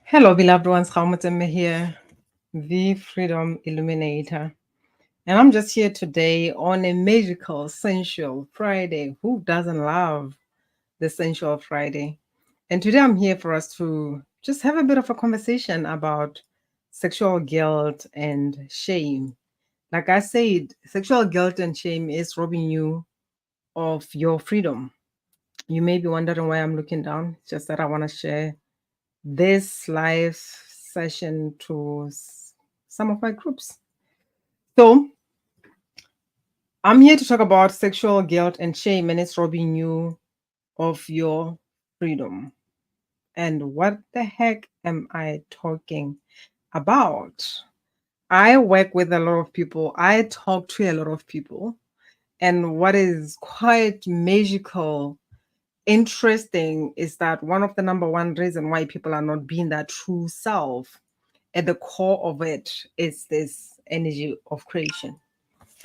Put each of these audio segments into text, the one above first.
Hello, beloved ones. Raumutemme here, the Freedom Illuminator. And I'm just here today on a magical, sensual Friday. Who doesn't love the sensual Friday? And today I'm here for us to just have a bit of a conversation about sexual guilt and shame. Like I said, sexual guilt and shame is robbing you of your freedom. You may be wondering why I'm looking down. It's just that I want to share this live session to some of my groups. So, I'm here to talk about sexual guilt and shame, and it's robbing you of your freedom. And what the heck am I talking about? I work with a lot of people, I talk to a lot of people, and what is quite magical, interesting, is that one of the number one reason why people are not being their true self, at the core of it is this energy of creation,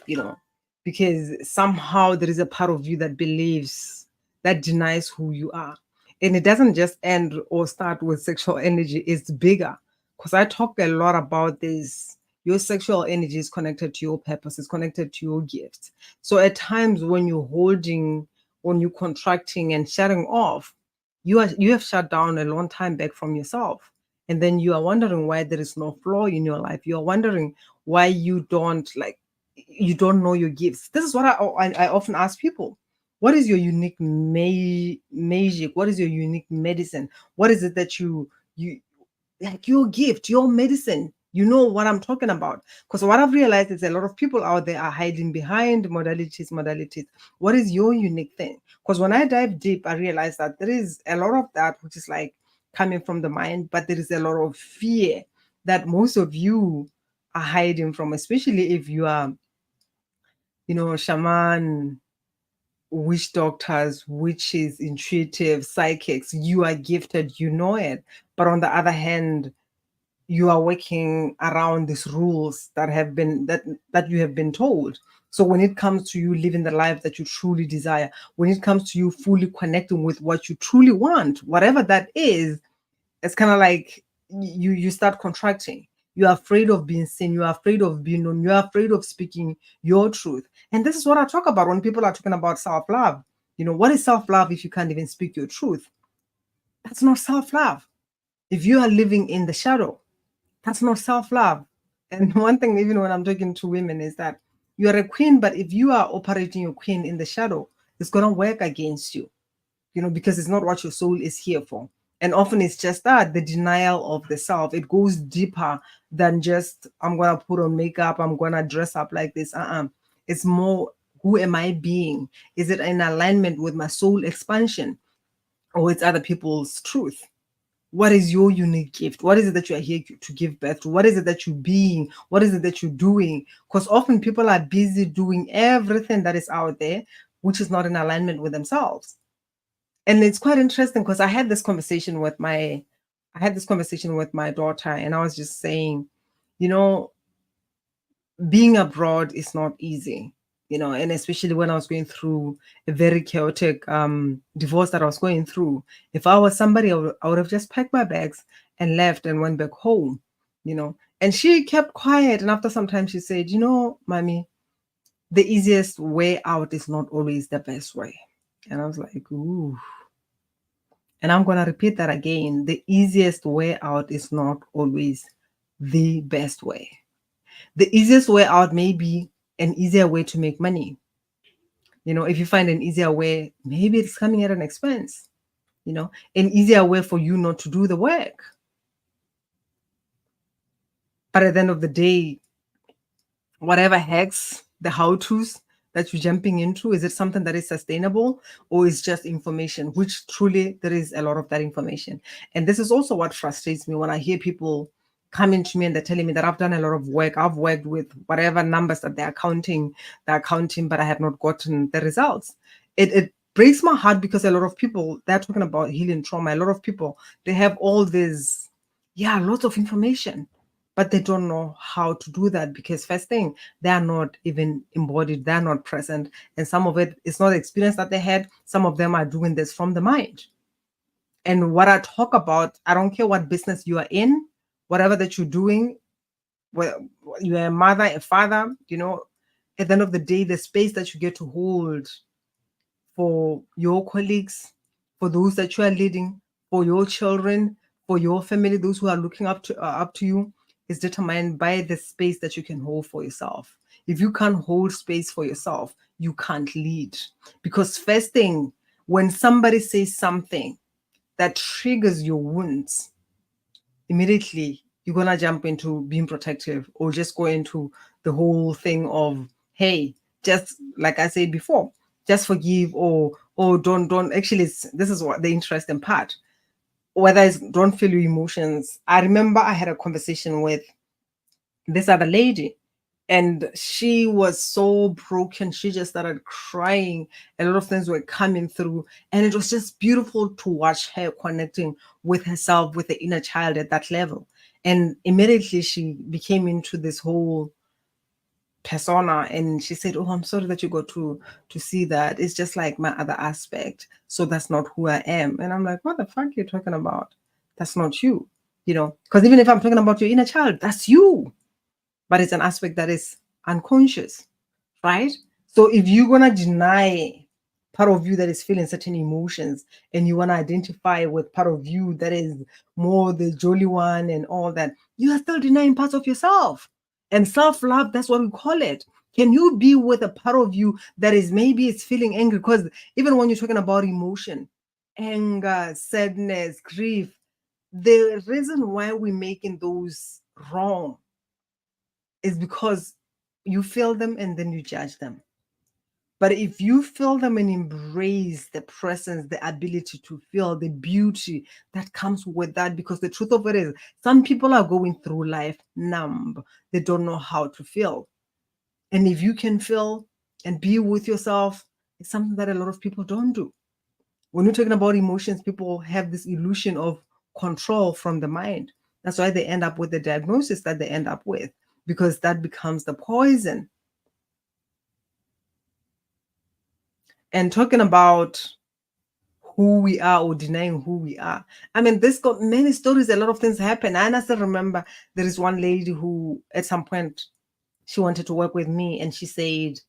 you know, because somehow there is a part of you that believes, that denies who you are. And it doesn't just end or start with sexual energy, it's bigger. Because I talk a lot about this. Your sexual energy is connected to your purpose, it's connected to your gifts. So at times when you're holding, when you're contracting and shutting off, you have shut down a long time back from yourself. And then you are wondering why there is no flow in your life. You are wondering why you don't know your gifts. This is what I often ask people. What is your unique magic? What is your unique medicine? What is it that you like, your gift, your medicine? You know what I'm talking about. Because what I've realized is a lot of people out there are hiding behind modalities. What is your unique thing? Because when I dive deep, I realize that there is a lot of that which is like coming from the mind, but there is a lot of fear that most of you are hiding from, especially if you are, shaman, witch doctors, witches, intuitive, psychics. You are gifted, you know it. But on the other hand, you are working around these rules that you have been told. So when it comes to you living the life that you truly desire, when it comes to you fully connecting with what you truly want, whatever that is, it's kind of like you start contracting. You're afraid of being seen, you're afraid of being known, you're afraid of speaking your truth. And this is what I talk about when people are talking about self-love. What is self-love if you can't even speak your truth? That's not self-love. If you are living in the shadow, that's not self-love. And one thing, even when I'm talking to women, is that you are a queen, but if you are operating your queen in the shadow, it's going to work against you, because it's not what your soul is here for. And often it's just that, the denial of the self. It goes deeper than just, I'm going to put on makeup, I'm going to dress up like this. It's more, who am I being? Is it in alignment with my soul expansion, or it's other people's truth? What is your unique gift? What is it that you are here to give birth to? What is it that you're being? What is it that you're doing? Because often people are busy doing everything that is out there, which is not in alignment with themselves. And it's quite interesting because I had this conversation with my daughter, and I was just saying, you know, being abroad is not easy, and especially when I was going through a very chaotic divorce that I was going through. If I was somebody, I would have just packed my bags and left and went back home, And she kept quiet, and after some time she said, Mommy, the easiest way out is not always the best way. And I was like, ooh. And I'm going to repeat that again. The easiest way out is not always the best way. The easiest way out may be an easier way to make money. If you find an easier way, maybe it's coming at an expense, an easier way for you not to do the work. But at the end of the day, whatever hacks, the how-tos that you're jumping into, is it something that is sustainable, or is just information, which truly there is a lot of that information. And this is also what frustrates me when I hear people coming to me and they're telling me that I've done a lot of work. I've worked with whatever numbers that they're counting, but I have not gotten the results. It breaks my heart, because a lot of people, they're talking about healing trauma. A lot of people, they have all this, lots of information, but they don't know how to do that, because first thing, they are not even embodied, they're not present. And some of it is not the experience that they had. Some of them are doing this from the mind. And what I talk about, I don't care what business you are in, whatever that you're doing, whether you're a mother, a father, at the end of the day, the space that you get to hold for your colleagues, for those that you are leading, for your children, for your family, those who are looking up to you, is determined by the space that you can hold for yourself. If you can't hold space for yourself, you can't lead. Because first thing, when somebody says something that triggers your wounds, immediately you're gonna jump into being protective or just go into the whole thing of, hey, just like I said before, just forgive, or don't actually. This is what the interesting part, whether it's don't feel your emotions. I remember I had a conversation with this other lady, and she was so broken. She just started crying. A lot of things were coming through, and it was just beautiful to watch her connecting with herself, with the inner child at that level. And immediately she became into this whole persona, and she said, oh, I'm sorry that you got to see that. It's just like my other aspect, so that's not who I am. And I'm like, what the fuck are you talking about? That's not you, because even if I'm talking about your inner child, that's you, but it's an aspect that is unconscious, right? So if you're gonna deny part of you that is feeling certain emotions, and you want to identify with part of you that is more the jolly one and all that, you are still denying parts of yourself. And self-love, that's what we call it. Can you be with a part of you that is, maybe it's feeling angry? Because even when you're talking about emotion, anger, sadness, grief, the reason why we're making those wrong is because you feel them and then you judge them. But if you feel them and embrace the presence, the ability to feel the beauty that comes with that, because the truth of it is, some people are going through life numb. They don't know how to feel. And if you can feel and be with yourself, it's something that a lot of people don't do. When you're talking about emotions, people have this illusion of control from the mind. That's why they end up with the diagnosis that they end up with, because that becomes the poison. And talking about who we are or denying who we are. I mean, this got many stories, a lot of things happen. And I still remember there is one lady who, at some point, she wanted to work with me, and she said,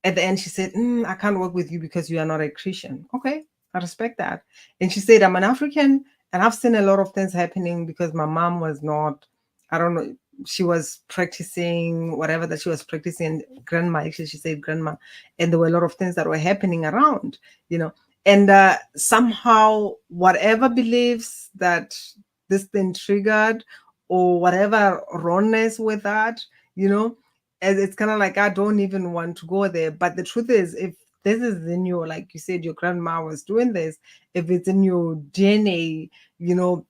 at the end, she said, I can't work with you because you are not a Christian. Okay, I respect that. And she said, I'm an African, and I've seen a lot of things happening because my mom was not, I don't know, she was practicing whatever that she was practicing. Grandma, actually, she said grandma. And there were a lot of things that were happening around, you know. And somehow, whatever beliefs that this thing triggered, or whatever wrongness with that, you know, and it's kind of like, I don't even want to go there. But the truth is, if this is in your, like you said, your grandma was doing this, if it's in your DNA,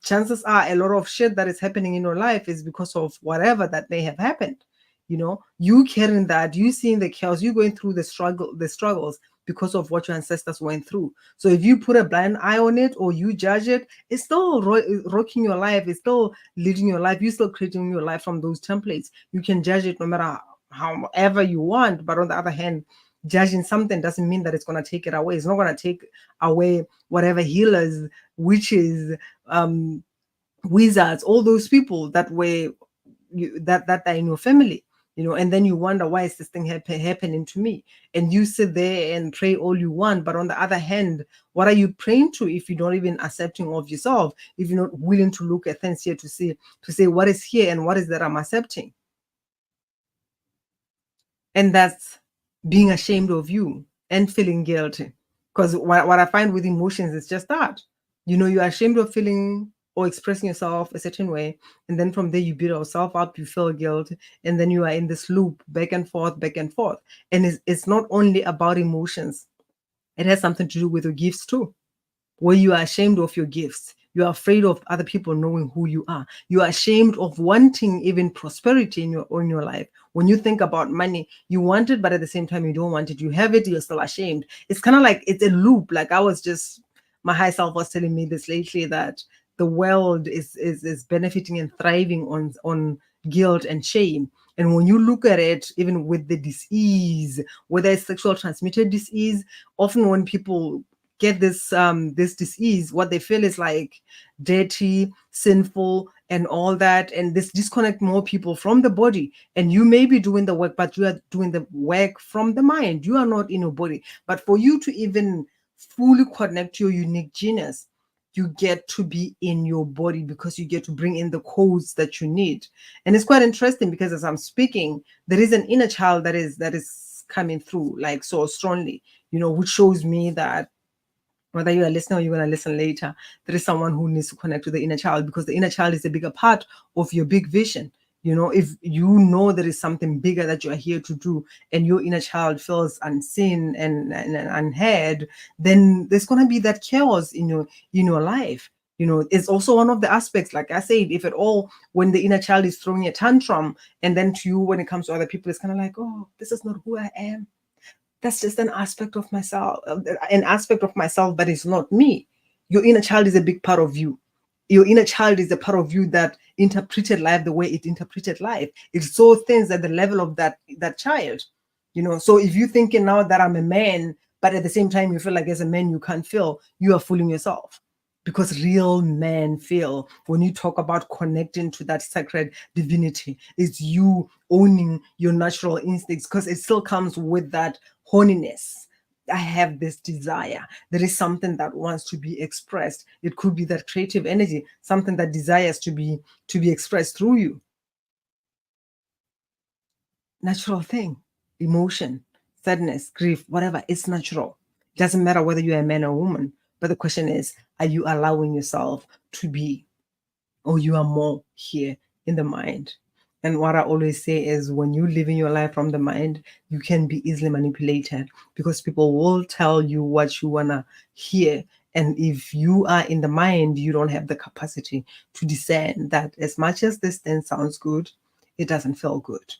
chances are a lot of shit that is happening in your life is because of whatever that may have happened. You carrying that, you seeing the chaos, you going through the struggles because of what your ancestors went through. So if you put a blind eye on it, or you judge it, it's still rocking your life, it's still leading your life, you're still creating your life from those templates. You can judge it no matter however you want, but on the other hand, judging something doesn't mean that it's going to take it away. It's not going to take away whatever healers, witches, wizards, all those people that were that are in your family, and then you wonder, why is this thing happening to me? And you sit there and pray all you want, but on the other hand, what are you praying to if you're not even accepting of yourself, if you're not willing to look at things here to say what is here and what is that I'm accepting? And that's being ashamed of you and feeling guilty. Because what I find with emotions is just that. You're ashamed of feeling or expressing yourself a certain way. And then from there, you beat yourself up, you feel guilt. And then you are in this loop, back and forth, back and forth. And it's not only about emotions, it has something to do with your gifts too, where you are ashamed of your gifts. You are afraid of other people knowing who you are. You are ashamed of wanting even prosperity in your life. When you think about money, you want it, but at the same time, you don't want it. You have it, you're still ashamed. It's kind of like it's a loop. Like my high self was telling me this lately, that the world is benefiting and thriving on guilt and shame. And when you look at it, even with the disease, whether it's sexual transmitted disease, often when people get this disease, what they feel is like dirty, sinful, and all that, and this disconnect more people from the body. And you may be doing the work, but you are doing the work from the mind. You are not in your body. But for you to even fully connect to your unique genius, you get to be in your body, because you get to bring in the codes that you need. And it's quite interesting, because as I'm speaking, there is an inner child that is coming through like so strongly, which shows me that whether you are listening or you're going to listen later, there is someone who needs to connect with the inner child, because the inner child is a bigger part of your big vision. If you know there is something bigger that you are here to do, and your inner child feels unseen and unheard, then there's going to be that chaos in your life. It's also one of the aspects, like I said, if at all, when the inner child is throwing a tantrum, and then to you, when it comes to other people, it's kind of like, oh, this is not who I am. That's just an aspect of myself, but it's not me. Your inner child is a big part of you. Your inner child is a part of you that interpreted life the way it interpreted life. It saw things at the level of that child. So if you're thinking now that I'm a man, but at the same time you feel like as a man you can't feel, you are fooling yourself. Because real men feel. When you talk about connecting to that sacred divinity, it's you owning your natural instincts, because it still comes with that horniness. I have this desire. There is something that wants to be expressed. It could be that creative energy, something that desires to be expressed through you. Natural thing. Emotion, sadness, grief, whatever, it's natural. It doesn't matter whether you're a man or a woman. But the question is, are you allowing yourself to be, or you are more here in the mind? And what I always say is, when you live in your life from the mind, you can be easily manipulated, because people will tell you what you want to hear. And if you are in the mind, you don't have the capacity to discern that as much as this thing sounds good, it doesn't feel good.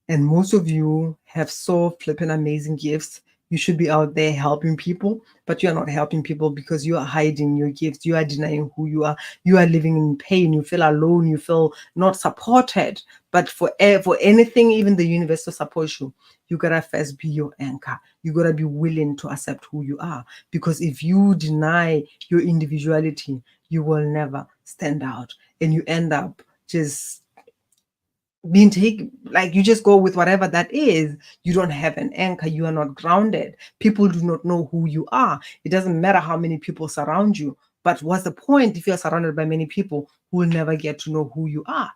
And most of you have so flipping amazing gifts. You should be out there helping people, but you are not helping people because you are hiding your gifts. You are denying who you are. You are living in pain. You feel alone. You feel not supported. But for anything, even the universe to support you, you gotta first be your anchor. You gotta be willing to accept who you are. Because if you deny your individuality, you will never stand out, and you end up just being taken, like you just go with whatever that is. You don't have an anchor. You are not grounded. People do not know who you are. It doesn't matter how many people surround you, but what's the point if you're surrounded by many people who will never get to know who you are?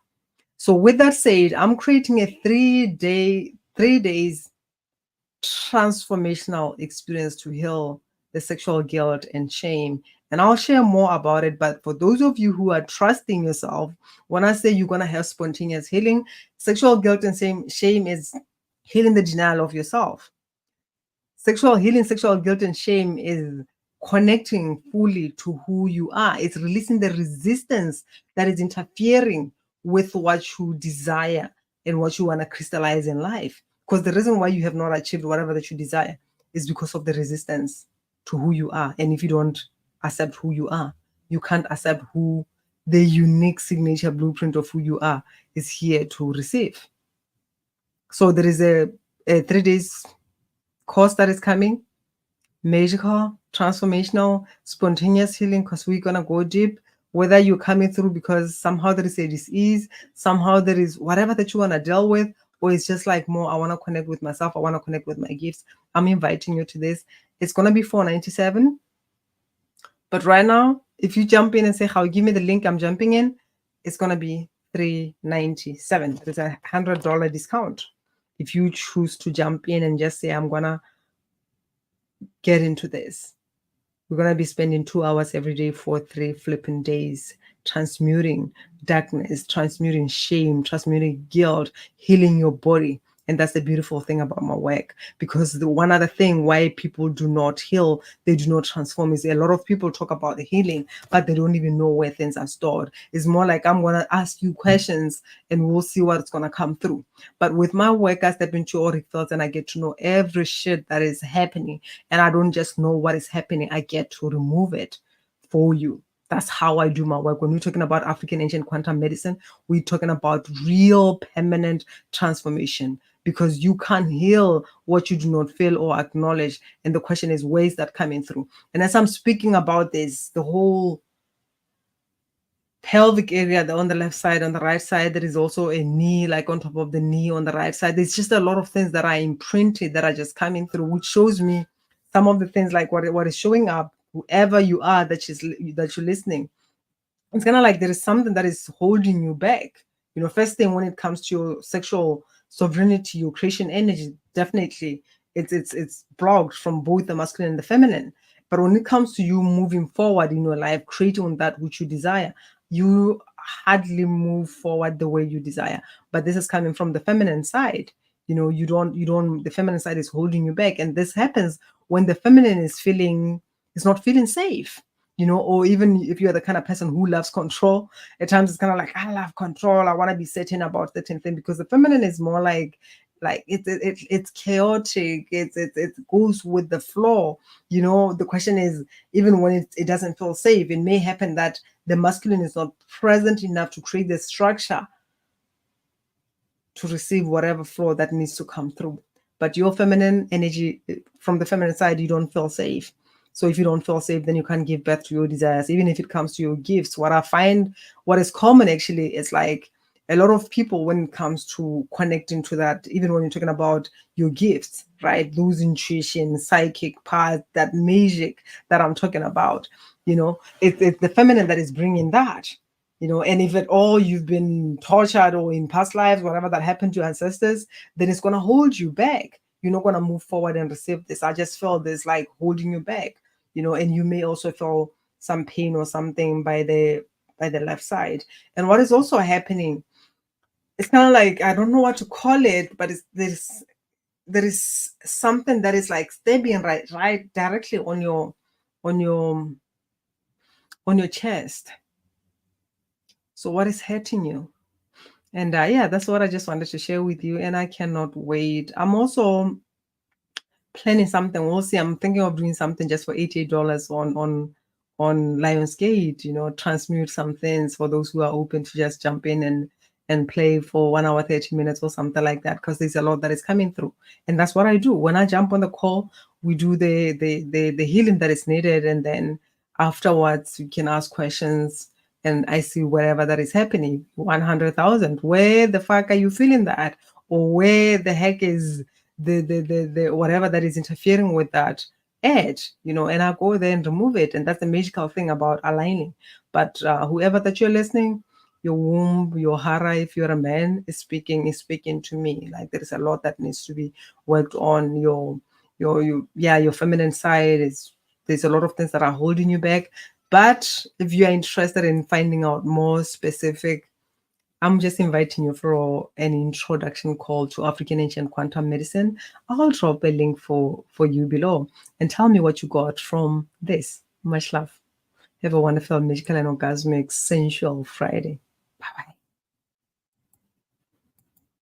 So with that said, I'm creating a 3 days transformational experience to heal the sexual guilt and shame. And I'll share more about it. But for those of you who are trusting yourself, when I say you're going to have spontaneous healing, sexual guilt and shame is healing the denial of yourself. Sexual healing, sexual guilt and shame is connecting fully to who you are. It's releasing the resistance that is interfering with what you desire and what you want to crystallize in life. Because the reason why you have not achieved whatever that you desire is because of the resistance to who you are. And if you don't accept who you are, you can't accept who the unique signature blueprint of who you are is here to receive. So there is a 3 days course that is coming, magical, transformational, spontaneous healing, because we're going to go deep. Whether you're coming through because somehow there is a disease, somehow there is whatever that you want to deal with, or it's just like more, I want to connect with myself, I want to connect with my gifts, I'm inviting you to this. It's going to be $497. But right now, if you jump in and say, "How, give me the link, I'm jumping in," it's going to be $397. There's a $100 discount. If you choose to jump in and just say, I'm going to get into this. We're going to be spending 2 hours every day for 3 flipping days, transmuting darkness, transmuting shame, transmuting guilt, healing your body. And that's the beautiful thing about my work. Because the one other thing why people do not heal, they do not transform, is a lot of people talk about the healing, but they don't even know where things are stored. It's more like, I'm going to ask you questions and we'll see what's going to come through. But with my work, I step into auric fields and I get to know every shit that is happening. And I don't just know what is happening, I get to remove it for you. That's how I do my work. When we're talking about African ancient quantum medicine, we're talking about real permanent transformation, because you can't heal what you do not feel or acknowledge. And the question is, where is that coming through? And as I'm speaking about this, the whole pelvic area on the left side, on the right side, there is also a knee, like on top of the knee on the right side. There's just a lot of things that are imprinted that are just coming through, which shows me some of the things, like what is showing up, whoever you are that you're listening. It's kind of like there is something that is holding you back. First thing, when it comes to your sexual sovereignty, your creation energy, definitely it's blocked from both the masculine and the feminine. But when it comes to you moving forward in your life, creating that which you desire, you hardly move forward the way you desire. But this is coming from the feminine side. The feminine side is holding you back. And this happens when the feminine is not feeling safe. Or even if you're the kind of person who loves control, at times it's kind of like, I love control. I want to be certain about certain thing, because the feminine is more like it's chaotic. It goes with the flow. The question is, even when it doesn't feel safe, it may happen that the masculine is not present enough to create the structure to receive whatever flow that needs to come through. But your feminine energy, from the feminine side, you don't feel safe. So if you don't feel safe, then you can't give birth to your desires. Even if it comes to your gifts, what I find, what is common actually, is like a lot of people, when it comes to connecting to that, even when you're talking about your gifts, right? Those intuition, psychic part, that magic that I'm talking about, it's the feminine that is bringing that. And if at all you've been tortured or in past lives, whatever that happened to your ancestors, then it's going to hold you back. You're not going to move forward and receive this. I just feel this like holding you back, and you may also feel some pain or something by the left side. And what is also happening, it's kind of like, I don't know what to call it, but there is something that is like stabbing right directly on your chest. So what is hurting you? And yeah, that's what I just wanted to share with you. And I cannot wait. I'm also planning something. We'll see. I'm thinking of doing something just for $88 on Lionsgate. Transmute some things for those who are open to just jump in and play for 1 hour 30 minutes or something like that, because there's a lot that is coming through. And that's what I do. When I jump on the call, we do the healing that is needed, and then afterwards you can ask questions, and I see whatever that is happening. 100,000. Where the fuck are you feeling that? Or where the heck is the whatever that is interfering with that edge, and I go there and remove it. And that's the magical thing about aligning. But whoever that you're listening, your womb, your hara, if you're a man, is speaking to me. Like, there is a lot that needs to be worked on. Your feminine side is, there's a lot of things that are holding you back. But if you are interested in finding out more specific, I'm just inviting you for an introduction call to African Ancient Quantum Medicine. I'll drop a link for you below, and tell me what you got from this. Much love. Have a wonderful, magical, and orgasmic, sensual Friday.